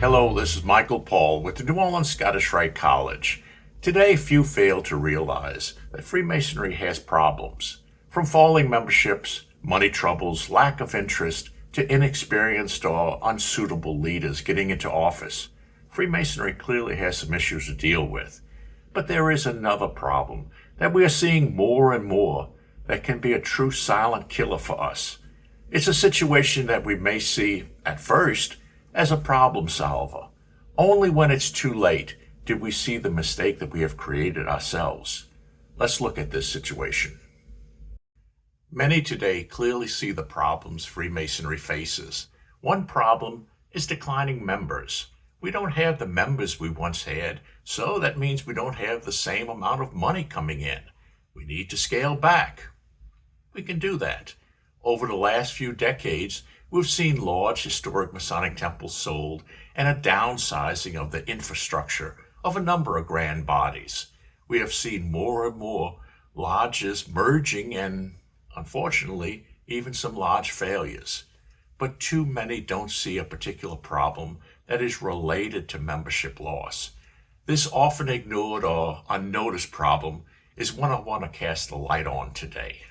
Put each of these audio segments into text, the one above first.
Hello, this is Michael Paul with the New Orleans Scottish Rite College. Today, few fail to realize that Freemasonry has problems, from falling memberships, money troubles, lack of interest, to inexperienced or unsuitable leaders getting into office. Freemasonry clearly has some issues to deal with. But there is another problem that we are seeing more and more that can be a true silent killer for us. It's a situation that we may see, at first, as a problem solver. Only when it's too late do we see the mistake that we have created ourselves. Let's look at this situation. Many today clearly see the problems Freemasonry faces. One problem is declining members. We don't have the members we once had, so that means we don't have the same amount of money coming in. We need to scale back. We can do that. Over the last few decades, we've seen large historic Masonic temples sold and a downsizing of the infrastructure of a number of grand bodies. We have seen more and more lodges merging and, unfortunately, even some large failures. But too many don't see a particular problem that is related to membership loss. This often ignored or unnoticed problem is one I want to cast a light on today.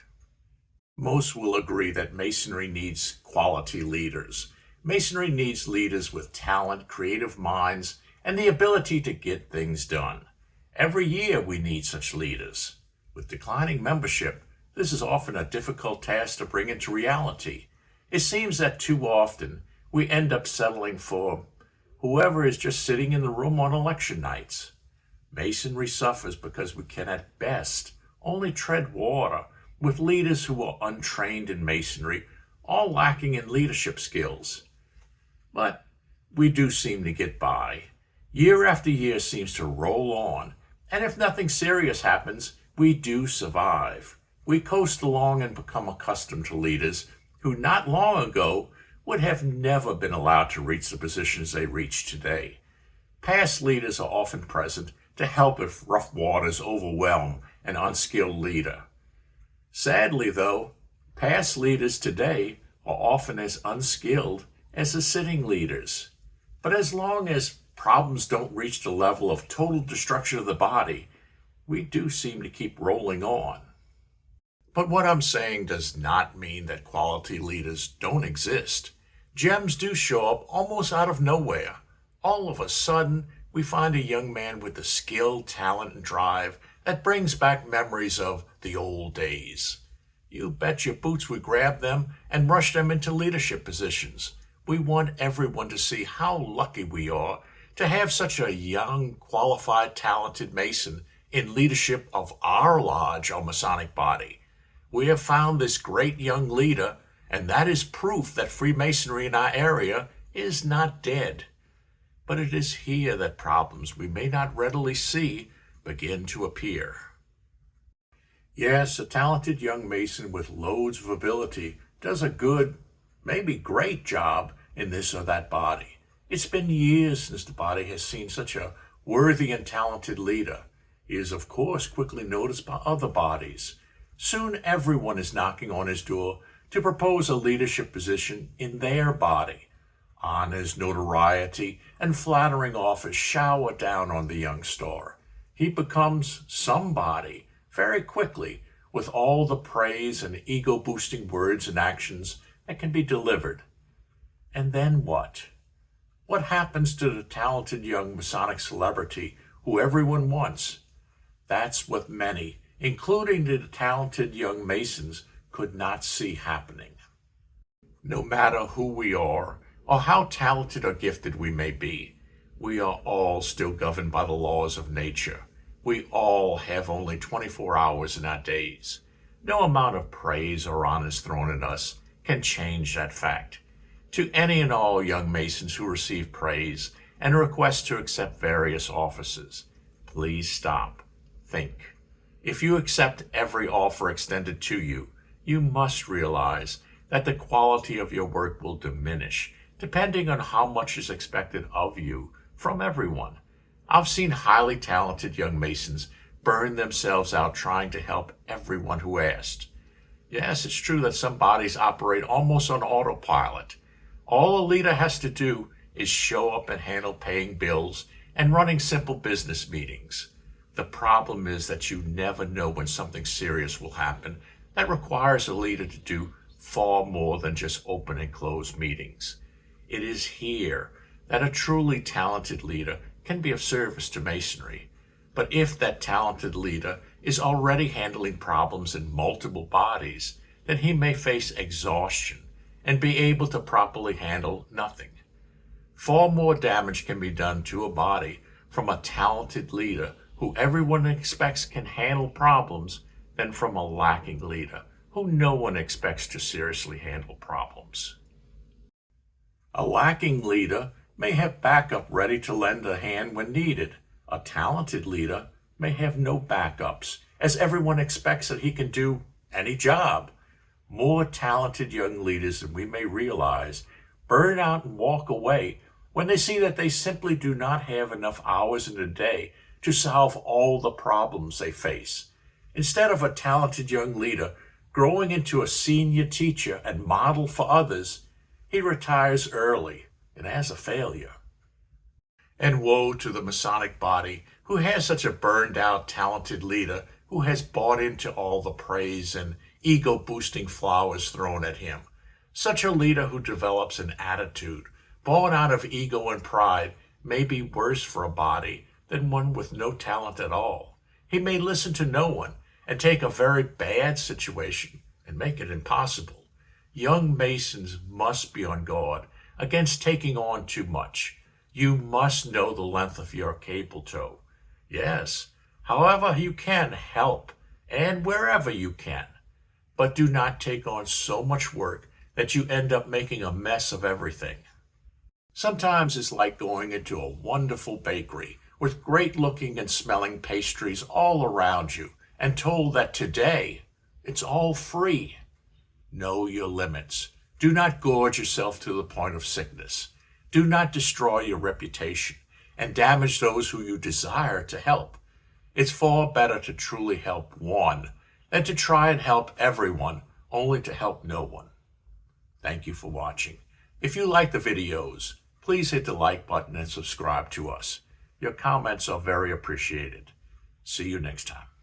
Most will agree that Masonry needs quality leaders. Masonry needs leaders with talent, creative minds, and the ability to get things done. Every year we need such leaders. With declining membership, this is often a difficult task to bring into reality. It seems that too often we end up settling for whoever is just sitting in the room on election nights. Masonry suffers because we can at best only tread water with leaders who are untrained in Masonry, all lacking in leadership skills. But we do seem to get by. Year after year seems to roll on, and if nothing serious happens, we do survive. We coast along and become accustomed to leaders who not long ago would have never been allowed to reach the positions they reach today. Past leaders are often present to help if rough waters overwhelm an unskilled leader. Sadly, though, past leaders today are often as unskilled as the sitting leaders. But as long as problems don't reach the level of total destruction of the body, we do seem to keep rolling on. But what I'm saying does not mean that quality leaders don't exist. Gems do show up almost out of nowhere. All of a sudden, we find a young man with the skill, talent, and drive that brings back memories of the old days. You bet your boots we grab them and rush them into leadership positions. We want everyone to see how lucky we are to have such a young, qualified, talented Mason in leadership of our lodge or Masonic Body. We have found this great young leader, and that is proof that Freemasonry in our area is not dead. But it is here that problems we may not readily see begin to appear. Yes, a talented young Mason with loads of ability does a good, maybe great job in this or that body. It's been years since the body has seen such a worthy and talented leader. He is, of course, quickly noticed by other bodies. Soon everyone is knocking on his door to propose a leadership position in their body. Honors, notoriety, and flattering offers shower down on the young star. He becomes somebody very quickly with all the praise and ego-boosting words and actions that can be delivered. And then what? What happens to the talented young Masonic celebrity who everyone wants? That's what many, including the talented young Masons, could not see happening. No matter who we are or how talented or gifted we may be, we are all still governed by the laws of nature. We all have only 24 hours in our days. No amount of praise or honors thrown at us can change that fact. To any and all young Masons who receive praise and request to accept various offices, please stop. Think. If you accept every offer extended to you, you must realize that the quality of your work will diminish depending on how much is expected of you from everyone. I've seen highly talented young Masons burn themselves out trying to help everyone who asked. Yes, it's true that some bodies operate almost on autopilot. All a leader has to do is show up and handle paying bills and running simple business meetings. The problem is that you never know when something serious will happen that requires a leader to do far more than just open and close meetings. It is here that a truly talented leader can be of service to Masonry. But if that talented leader is already handling problems in multiple bodies, then he may face exhaustion and be able to properly handle nothing. Far more damage can be done to a body from a talented leader who everyone expects can handle problems than from a lacking leader who no one expects to seriously handle problems. A lacking leader may have backup ready to lend a hand when needed. A talented leader may have no backups, as everyone expects that he can do any job. More talented young leaders than we may realize burn out and walk away when they see that they simply do not have enough hours in a day to solve all the problems they face. Instead of a talented young leader growing into a senior teacher and model for others, he retires early and as a failure. And woe to the Masonic Body who has such a burned out talented leader who has bought into all the praise and ego-boosting flowers thrown at him. Such a leader who develops an attitude born out of ego and pride may be worse for a body than one with no talent at all. He may listen to no one and take a very bad situation and make it impossible. Young Masons must be on guard against taking on too much. You must know the length of your cable tow. Yes, however you can help and wherever you can. But do not take on so much work that you end up making a mess of everything. Sometimes it's like going into a wonderful bakery with great-looking and smelling pastries all around you and told that today it's all free. Know your limits. Do not gorge yourself to the point of sickness. Do not destroy your reputation and damage those who you desire to help. It's far better to truly help one than to try and help everyone only to help no one. Thank you for watching. If you like the videos, please hit the like button and subscribe to us. Your comments are very appreciated. See you next time.